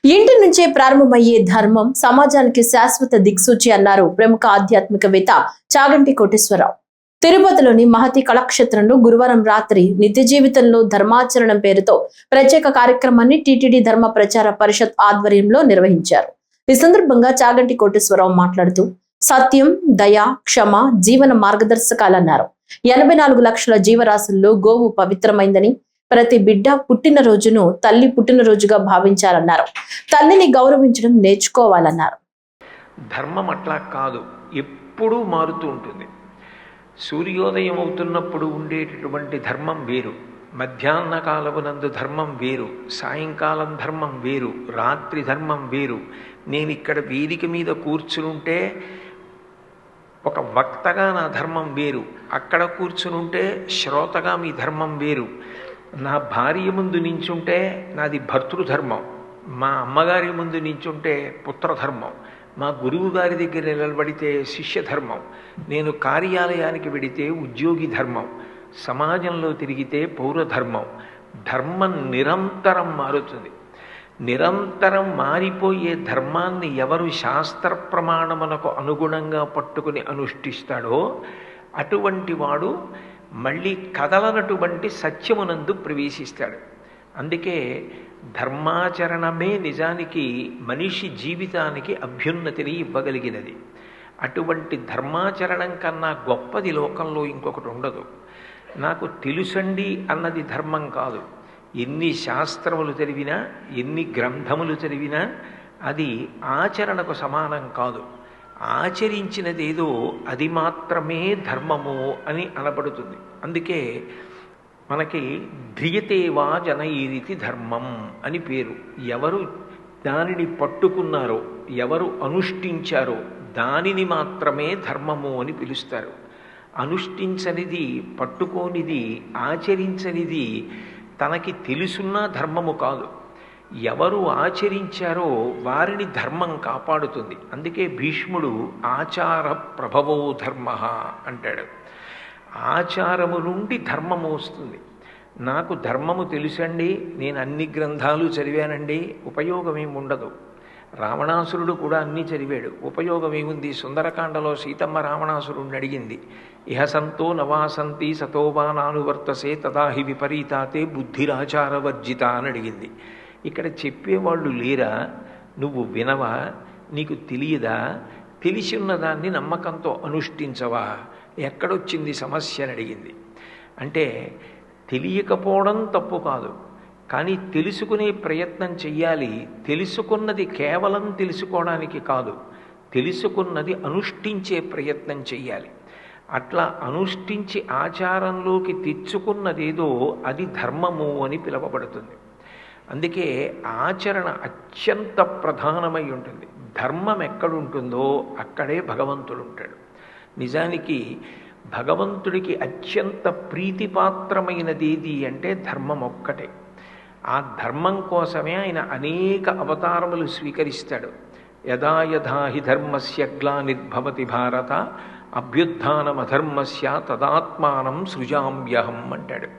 ఇంటి నుంచే ప్రారంభమయ్యే ధర్మం సమాజానికి శాశ్వత దిక్సూచి అన్నారు ప్రముఖ ఆధ్యాత్మికవేత్త చాగంటి కోటేశ్వరరావు. తిరుపతిలోని మహతి కళాక్షేత్రంలో గురువారం రాత్రి నిత్య జీవితంలో ధర్మాచరణం పేరుతో ప్రత్యేక కార్యక్రమాన్ని టీటీడీ ధర్మ ప్రచార పరిషత్ ఆధ్వర్యంలో నిర్వహించారు. ఈ సందర్భంగా చాగంటి కోటేశ్వరరావు మాట్లాడుతూ సత్యం, దయ, క్షమ జీవన మార్గదర్శకాలన్నారు. 84 లక్షల జీవరాశుల్లో గోవు పవిత్రమైందని, ప్రతి బిడ్డ పుట్టినరోజును తల్లి పుట్టినరోజుగా భావించాలన్నారు. తల్లిని గౌరవించడం నేర్చుకోవాలన్నారు. ధర్మం అట్లా కాదు, ఎప్పుడూ మారుతూ ఉంటుంది. సూర్యోదయం అవుతున్నప్పుడు ఉండేటటువంటి ధర్మం వేరు, మధ్యాహ్న కాలమునందు ధర్మం వేరు, సాయంకాలం ధర్మం వేరు, రాత్రి ధర్మం వేరు. నేను ఇక్కడ వేదిక మీద కూర్చునుంటే ఒక వక్తగా నా ధర్మం వేరు, అక్కడ కూర్చునుంటే శ్రోతగా మీ ధర్మం వేరు. నా భార్య ముందు నించుంటే నాది భర్తృధర్మం, మా అమ్మగారి ముందు నించుంటే పుత్రధర్మం, మా గురువు గారి దగ్గర నిలబడితే శిష్యధర్మం, నేను కార్యాలయానికి వెడితే ఉద్యోగి ధర్మం, సమాజంలో తిరిగితే పౌరధర్మం. ధర్మం నిరంతరం మారుతుంది. నిరంతరం మారిపోయే ధర్మాన్ని ఎవరు శాస్త్ర ప్రమాణమునకు అనుగుణంగా పట్టుకుని అనుష్ఠిస్తాడో అటువంటి వాడు మళ్ళీ కదలనటువంటి సత్యమునందు ప్రవేశిస్తాడు. అందుకే ధర్మాచరణమే నిజానికి మనిషి జీవితానికి అభ్యున్నతిని ఇవ్వగలిగినది. అటువంటి ధర్మాచరణం కన్నా గొప్పది లోకంలో ఇంకొకటి ఉండదు. నాకు తెలుసండి అన్నది ధర్మం కాదు. ఎన్ని శాస్త్రములు చదివినా, ఎన్ని గ్రంథములు చదివినా అది ఆచరణకు సమానం కాదు. ఆచరించినదేదో అది మాత్రమే ధర్మము అని అనబడుతుంది. అందుకే మనకి ధ్రియతేవా జనైరితి ధర్మం అని పేరు. ఎవరు దానిని పట్టుకున్నారో, ఎవరు అనుష్ఠించారో దానిని మాత్రమే ధర్మము అని పిలుస్తారు. అనుష్ఠించనిది, పట్టుకోనిది, ఆచరించనిది తనకి తెలుసున్న ధర్మము కాదు. ఎవరు ఆచరించారో వారిని ధర్మం కాపాడుతుంది. అందుకే భీష్ముడు ఆచార ప్రభవో ధర్మ అంటాడు. ఆచారము నుండి ధర్మము వస్తుంది. నాకు ధర్మము తెలుసండి, నేను అన్ని గ్రంథాలు చదివానండి, ఉపయోగం ఏమి ఉండదు. రావణాసురుడు కూడా అన్నీ చదివాడు, ఉపయోగం ఏముంది? సుందరకాండలో సీతమ్మ రావణాసురుడిని అడిగింది, ఇహ సంతో నవాసంతి సతోవా నానువర్తసే తదాహి విపరీతాతే బుద్ధిరాచారవర్జిత అని అడిగింది. ఇక్కడ చెప్పేవాళ్ళు లేరా? నువ్వు వినవా? నీకు తెలియదా? తెలిసి ఉన్నదాన్ని నమ్మకంతో అనుష్ఠించవా? ఎక్కడొచ్చింది సమస్య అని అడిగింది. అంటే తెలియకపోవడం తప్పు కాదు, కానీ తెలుసుకునే ప్రయత్నం చెయ్యాలి. తెలుసుకున్నది కేవలం తెలుసుకోవడానికి కాదు, తెలుసుకున్నది అనుష్ఠించే ప్రయత్నం చెయ్యాలి. అట్లా అనుష్ఠించి ఆచారంలోకి తెచ్చుకున్నదేదో అది ధర్మము అని పిలువబడుతుంది. అందుకే ఆచరణ అత్యంత ప్రధానమై ఉంటుంది. ధర్మం ఎక్కడుంటుందో అక్కడే భగవంతుడు ఉంటాడు. నిజానికి భగవంతుడికి అత్యంత ప్రీతిపాత్రమైనది ఏది అంటే ధర్మం ఒక్కటే. ఆ ధర్మం కోసమే ఆయన అనేక అవతారములు స్వీకరిస్తాడు. యదా యథా హి ధర్మస్య గ్లానిర్భవతి భారత అభ్యుత్థానమధర్మస్య తదాత్మానం సృజామ్యహం అంటాడు.